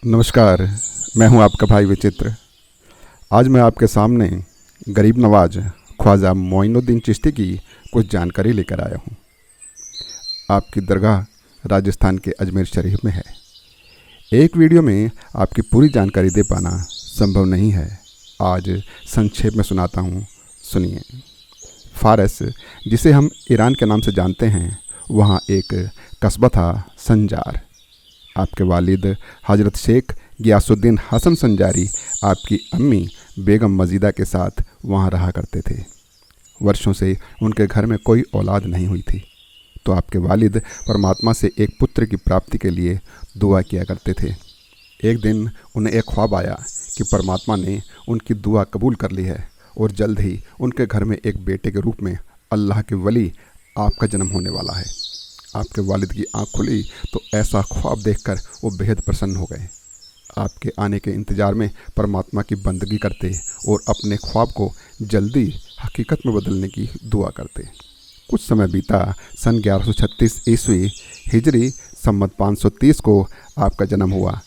नमस्कार। मैं हूं आपका भाई विचित्र। आज मैं आपके सामने गरीब नवाज ख्वाजा मोइनुद्दीन चिश्ती की कुछ जानकारी लेकर आया हूं। आपकी दरगाह राजस्थान के अजमेर शरीफ में है। एक वीडियो में आपकी पूरी जानकारी दे पाना संभव नहीं है। आज संक्षेप में सुनाता हूं, सुनिए। फारस, जिसे हम ईरान के नाम से जानते हैं, वहाँ एक कस्बा था संजार। आपके वालिद हज़रत शेख गियासुद्दीन हसन संजारी आपकी अम्मी बेगम मजीदा के साथ वहाँ रहा करते थे। वर्षों से उनके घर में कोई औलाद नहीं हुई थी, तो आपके वालिद परमात्मा से एक पुत्र की प्राप्ति के लिए दुआ किया करते थे। एक दिन उन्हें एक ख्वाब आया कि परमात्मा ने उनकी दुआ कबूल कर ली है और जल्द ही उनके घर में एक बेटे के रूप में अल्लाह के वली आपका जन्म होने वाला है। आपके वालिद की आंख खुली तो ऐसा ख्वाब देखकर वो बेहद प्रसन्न हो गए। आपके आने के इंतज़ार में परमात्मा की बंदगी करते और अपने ख्वाब को जल्दी हकीकत में बदलने की दुआ करते। कुछ समय बीता। सन 1136 ईस्वी हिजरी सम्मत 530 को आपका जन्म हुआ।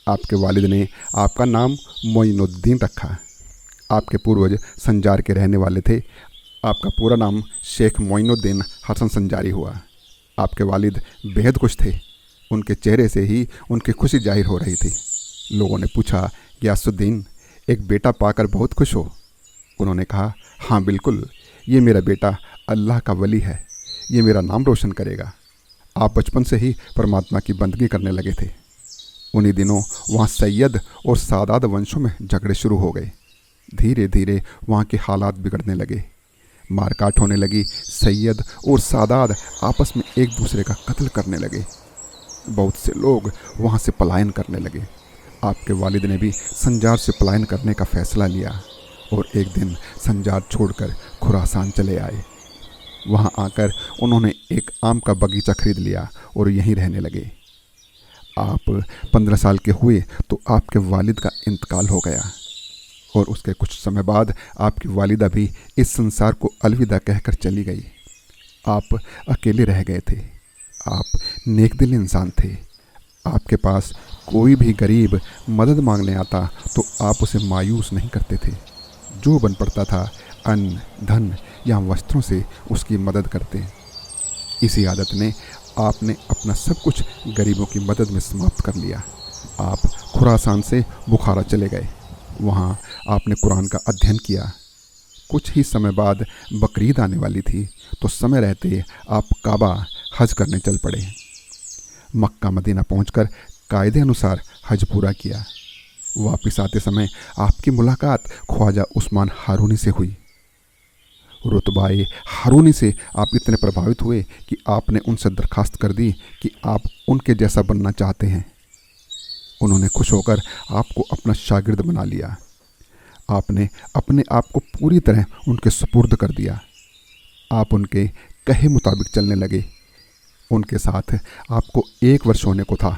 आपके वालिद ने आपका नाम मोइनुद्दीन रखा। आपके पूर्वज संजार के रहने वाले थे। आपका पूरा नाम शेख मोइनुद्दीन हसन संजारी हुआ। आपके वालिद बेहद खुश थे। उनके चेहरे से ही उनकी खुशी जाहिर हो रही थी। लोगों ने पूछा, गियासुद्दीन, एक बेटा पाकर बहुत खुश हो? उन्होंने कहा, हाँ बिल्कुल, ये मेरा बेटा अल्लाह का वली है। ये मेरा नाम रोशन करेगा। आप बचपन से ही परमात्मा की बंदगी करने लगे थे। उन्हीं दिनों वहाँ सैयद और सादात वंशों में झगड़े शुरू हो गए। धीरे धीरे वहाँ के हालात बिगड़ने लगे। मारकाट होने लगी। सैयद और सादात आपस में एक दूसरे का कत्ल करने लगे। बहुत से लोग वहाँ से पलायन करने लगे। आपके वालिद ने भी संजार से पलायन करने का फैसला लिया और एक दिन संजार छोड़कर खुरासान चले आए। वहाँ आकर उन्होंने एक आम का बगीचा खरीद लिया और यहीं रहने लगे। आप 15 साल के हुए तो आपके वालिद का इंतकाल हो गया और उसके कुछ समय बाद आपकी वालिदा भी इस संसार को अलविदा कहकर चली गई। आप अकेले रह गए थे। आप नेकदिल इंसान थे। आपके पास कोई भी गरीब मदद मांगने आता तो आप उसे मायूस नहीं करते थे। जो बन पड़ता था, अन्न, धन या वस्त्रों से उसकी मदद करते। इसी आदत ने आपने अपना सब कुछ गरीबों की मदद में समाप्त कर लिया। आप खुरासान से बुखारा चले गए। वहाँ आपने कुरान का अध्ययन किया। कुछ ही समय बाद बकरीद आने वाली थी, तो समय रहते आप काबा हज करने चल पड़े। मक्का मदीना पहुंचकर कायदे अनुसार हज पूरा किया। वापस आते समय आपकी मुलाकात ख्वाजा उस्मान हारूनी से हुई। रुतबाए हारूनी से आप इतने प्रभावित हुए कि आपने उनसे दरखास्त कर दी कि आप उनके जैसा बनना चाहते हैं। उन्होंने खुश होकर आपको अपना शागिर्द बना लिया। आपने अपने आप को पूरी तरह उनके सुपुर्द कर दिया। आप उनके कहे मुताबिक चलने लगे। उनके साथ आपको 1 वर्ष होने को था।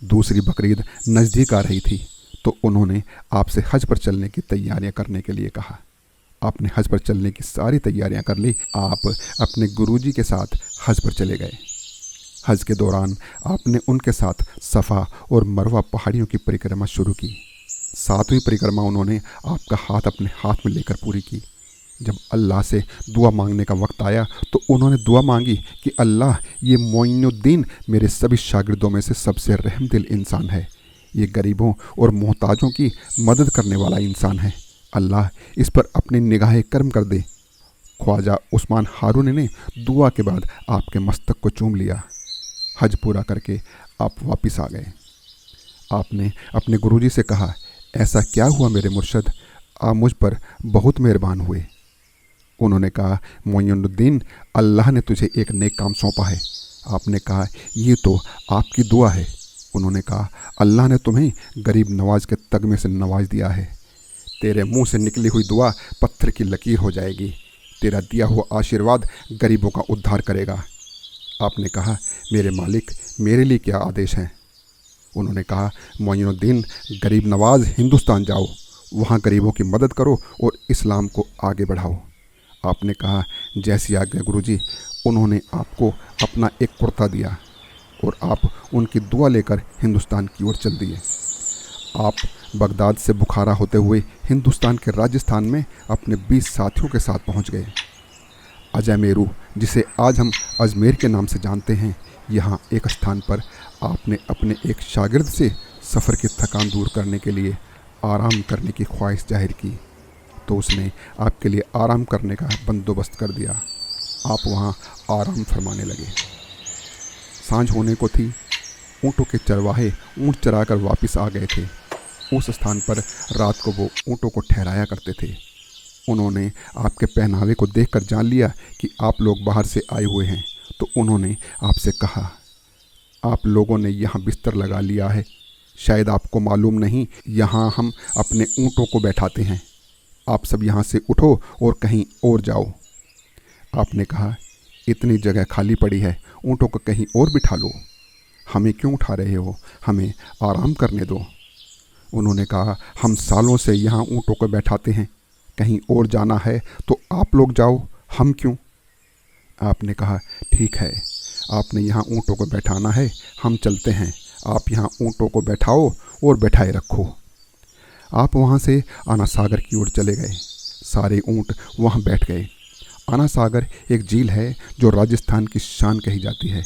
दूसरी बकरीद नज़दीक आ रही थी, तो उन्होंने आपसे हज पर चलने की तैयारियां करने के लिए कहा। आपने हज पर चलने की सारी तैयारियां कर ली। आप अपने गुरुजी के साथ हज पर चले गए। हज के दौरान आपने उनके साथ सफ़ा और मरवा पहाड़ियों की परिक्रमा शुरू की। 7वीं परिक्रमा उन्होंने आपका हाथ अपने हाथ में लेकर पूरी की। जब अल्लाह से दुआ मांगने का वक्त आया तो उन्होंने दुआ मांगी कि अल्लाह, ये मोइनुद्दीन मेरे सभी शागिर्दों में से सबसे रहमदिल इंसान है। ये गरीबों और मोहताजों की मदद करने वाला इंसान है। अल्लाह, इस पर अपनी निगाह करम कर दे। ख्वाजा उस्मान हारूनी ने दुआ के बाद आपके मस्तक को चूम लिया। हज पूरा करके आप वापस आ गए। आपने अपने गुरुजी से कहा, ऐसा क्या हुआ मेरे मुर्शद, आप मुझ पर बहुत मेहरबान हुए। उन्होंने कहा, मोइनुद्दीन, अल्लाह ने तुझे एक नेक काम सौंपा है। आपने कहा, ये तो आपकी दुआ है। उन्होंने कहा, अल्लाह ने तुम्हें गरीब नवाज के तगमे से नवाज दिया है। तेरे मुंह से निकली हुई दुआ पत्थर की लकीर हो जाएगी। तेरा दिया हुआ आशीर्वाद गरीबों का उद्धार करेगा। आपने कहा, मेरे मालिक, मेरे लिए क्या आदेश हैं? उन्होंने कहा, मोइनुद्दीन, गरीब नवाज हिंदुस्तान जाओ, वहाँ गरीबों की मदद करो और इस्लाम को आगे बढ़ाओ। आपने कहा, जैसी आज्ञा गुरुजी। उन्होंने आपको अपना एक कुर्ता दिया और आप उनकी दुआ लेकर हिंदुस्तान की ओर चल दिए। आप बगदाद से बुखारा होते हुए हिंदुस्तान के राजस्थान में अपने 20 साथियों के साथ पहुंच गए। अजय मेरू, जिसे आज हम अजमेर के नाम से जानते हैं, यहाँ एक स्थान पर आपने अपने एक शागिर्द से सफ़र की थकान दूर करने के लिए आराम करने की ख्वाहिश जाहिर की, तो उसने आपके लिए आराम करने का बंदोबस्त कर दिया। आप वहाँ आराम फरमाने लगे। सांझ होने को थी। ऊँटों के चरवाहे ऊँट चराकर वापस आ गए थे। उस स्थान पर रात को वो ऊँटों को ठहराया करते थे। उन्होंने आपके पहनावे को देखकर जान लिया कि आप लोग बाहर से आए हुए हैं, तो उन्होंने आपसे कहा, आप लोगों ने यहाँ बिस्तर लगा लिया है। शायद आपको मालूम नहीं, यहाँ हम अपने ऊँटों को बैठाते हैं। आप सब यहाँ से उठो और कहीं और जाओ। आपने कहा, इतनी जगह खाली पड़ी है, ऊँटों को कहीं और बिठा लो। हमें क्यों उठा रहे हो, हमें आराम करने दो। उन्होंने कहा, हम सालों से यहाँ ऊँटों को बैठाते हैं, कहीं और जाना है तो आप लोग जाओ, हम क्यों। आपने कहा, ठीक है, आपने यहाँ ऊँटों को बैठाना है, हम चलते हैं। आप यहाँ ऊँटों को बैठाओ और बैठाए रखो। आप वहाँ से आना सागर की ओर चले गए। सारे ऊँट वहाँ बैठ गए। आना सागर एक झील है जो राजस्थान की शान कही जाती है।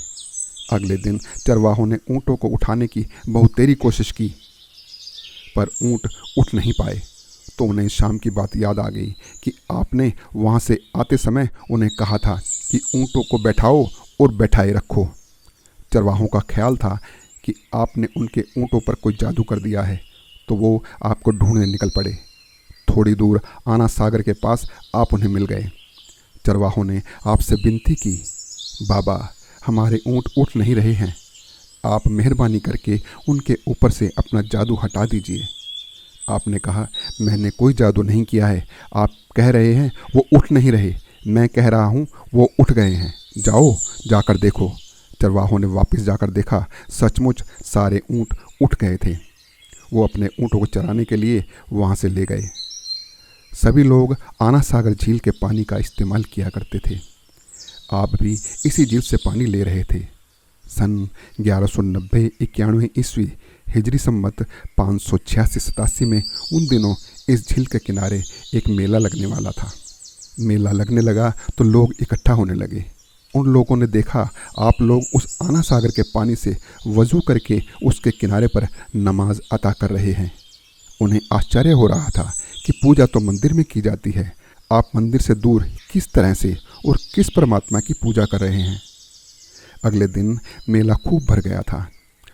अगले दिन चरवाहों ने ऊँटों को उठाने की बहुत तेरी कोशिश की, पर ऊँट उठ नहीं पाए। तो उन्हें शाम की बात याद आ गई कि आपने वहाँ से आते समय उन्हें कहा था कि ऊँटों को बैठाओ और बैठाए रखो। चरवाहों का ख्याल था कि आपने उनके ऊँटों पर कोई जादू कर दिया है, तो वो आपको ढूंढने निकल पड़े। थोड़ी दूर आना सागर के पास आप उन्हें मिल गए। चरवाहों ने आपसे विनती की, बाबा, हमारे ऊँट उठ नहीं रहे हैं, आप मेहरबानी करके उनके ऊपर से अपना जादू हटा दीजिए। आपने कहा, मैंने कोई जादू नहीं किया है। आप कह रहे हैं वो उठ नहीं रहे, मैं कह रहा हूँ वो उठ गए हैं। जाओ, जाकर देखो। चरवाहों ने वापस जाकर देखा, सचमुच सारे ऊँट उठ गए थे। वो अपने ऊँटों को चराने के लिए वहाँ से ले गए। सभी लोग आना सागर झील के पानी का इस्तेमाल किया करते थे। आप भी इसी झील से पानी ले रहे थे। सन 1190-91 ईस्वी हिजरी सम्मत 586-87 में उन दिनों इस झील के किनारे एक मेला लगने वाला था। मेला लगने लगा तो लोग इकट्ठा होने लगे। उन लोगों ने देखा आप लोग उस आना सागर के पानी से वज़ू करके उसके किनारे पर नमाज अता कर रहे हैं। उन्हें आश्चर्य हो रहा था कि पूजा तो मंदिर में की जाती है, आप मंदिर से दूर किस तरह से और किस परमात्मा की पूजा कर रहे हैं। अगले दिन मेला खूब भर गया था।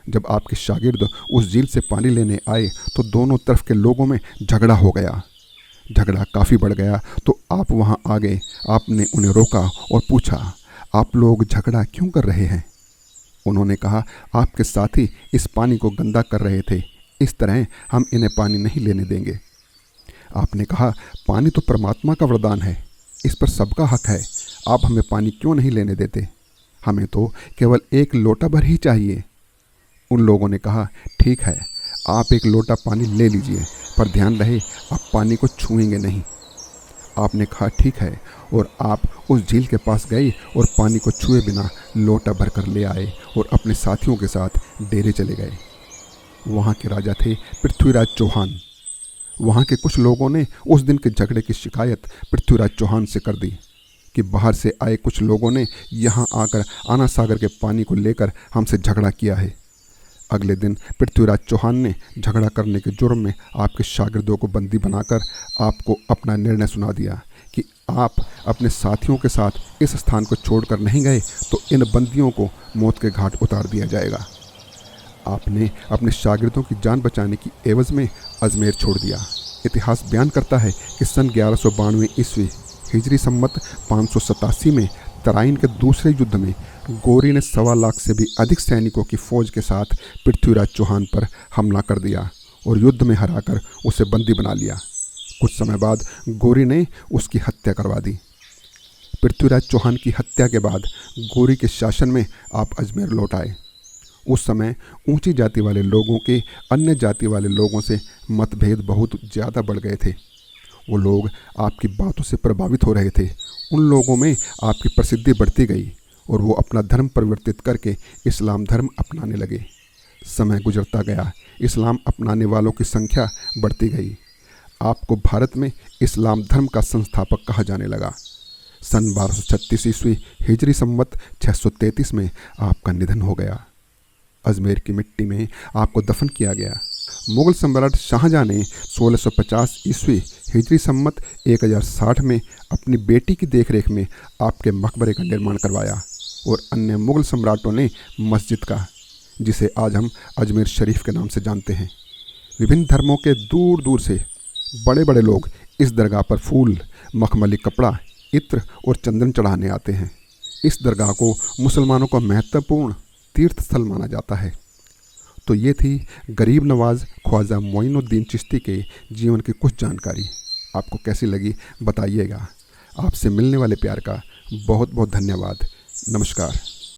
जब आपके शागिर्द उस झील से पानी लेने आए तो दोनों तरफ के लोगों में झगड़ा हो गया। झगड़ा काफ़ी बढ़ गया तो आप वहाँ आ गए। आपने उन्हें रोका और पूछा, आप लोग झगड़ा क्यों कर रहे हैं। उन्होंने कहा, आपके साथी इस पानी को गंदा कर रहे थे, इस तरह हम इन्हें पानी नहीं लेने देंगे। आपने कहा, पानी तो परमात्मा का वरदान है, इस पर सबका हक है, आप हमें पानी क्यों नहीं लेने देते, हमें तो केवल एक लोटा भर ही चाहिए। उन लोगों ने कहा, ठीक है, आप एक लोटा पानी ले लीजिए, पर ध्यान रहे आप पानी को छुएंगे नहीं। आपने कहा, ठीक है, और आप उस झील के पास गए और पानी को छुए बिना लोटा भर कर ले आए और अपने साथियों के साथ डेरे चले गए। वहाँ के राजा थे पृथ्वीराज चौहान। वहाँ के कुछ लोगों ने उस दिन के झगड़े की शिकायत पृथ्वीराज चौहान से कर दी कि बाहर से आए कुछ लोगों ने यहाँ आकर आना सागर के पानी को लेकर हमसे झगड़ा किया है। अगले दिन पृथ्वीराज चौहान ने झगड़ा करने के जुर्म में आपके शागिर्दों को बंदी बनाकर आपको अपना निर्णय सुना दिया कि आप अपने साथियों के साथ इस स्थान को छोड़कर नहीं गए तो इन बंदियों को मौत के घाट उतार दिया जाएगा। आपने अपने शागिर्दों की जान बचाने की एवज़ में अजमेर छोड़ दिया। इतिहास बयान करता है कि सन 1192 ईस्वी हिजरी सम्मत 587 में तराइन के दूसरे युद्ध में गोरी ने 1.25 लाख से भी अधिक सैनिकों की फौज के साथ पृथ्वीराज चौहान पर हमला कर दिया और युद्ध में हराकर उसे बंदी बना लिया। कुछ समय बाद गोरी ने उसकी हत्या करवा दी। पृथ्वीराज चौहान की हत्या के बाद गोरी के शासन में आप अजमेर लौट आए। उस समय ऊंची जाति वाले लोगों के अन्य जाति वाले लोगों से मतभेद बहुत ज़्यादा बढ़ गए थे। वो लोग आपकी बातों से प्रभावित हो रहे थे। उन लोगों में आपकी प्रसिद्धि बढ़ती गई और वो अपना धर्म परिवर्तित करके इस्लाम धर्म अपनाने लगे। समय गुजरता गया, इस्लाम अपनाने वालों की संख्या बढ़ती गई। आपको भारत में इस्लाम धर्म का संस्थापक कहा जाने लगा। सन 1236 ईस्वी हिजरी संवत 633 में आपका निधन हो गया। अजमेर की मिट्टी में आपको दफन किया गया। मुगल सम्राट शाहजहां ने 1650 ईस्वी हिजरी संवत 1060 में अपनी बेटी की देखरेख में आपके मकबरे का निर्माण करवाया और अन्य मुगल सम्राटों ने मस्जिद का, जिसे आज हम अजमेर शरीफ के नाम से जानते हैं। विभिन्न धर्मों के दूर दूर से बड़े बड़े लोग इस दरगाह पर फूल, मखमली कपड़ा, इत्र और चंदन चढ़ाने आते हैं। इस दरगाह को मुसलमानों का महत्वपूर्ण तीर्थ स्थल माना जाता है। तो ये थी गरीब नवाज ख्वाजा मोइनुद्दीन चिश्ती के जीवन की कुछ जानकारी। आपको कैसी लगी बताइएगा। आपसे मिलने वाले प्यार का बहुत बहुत धन्यवाद। नमस्कार।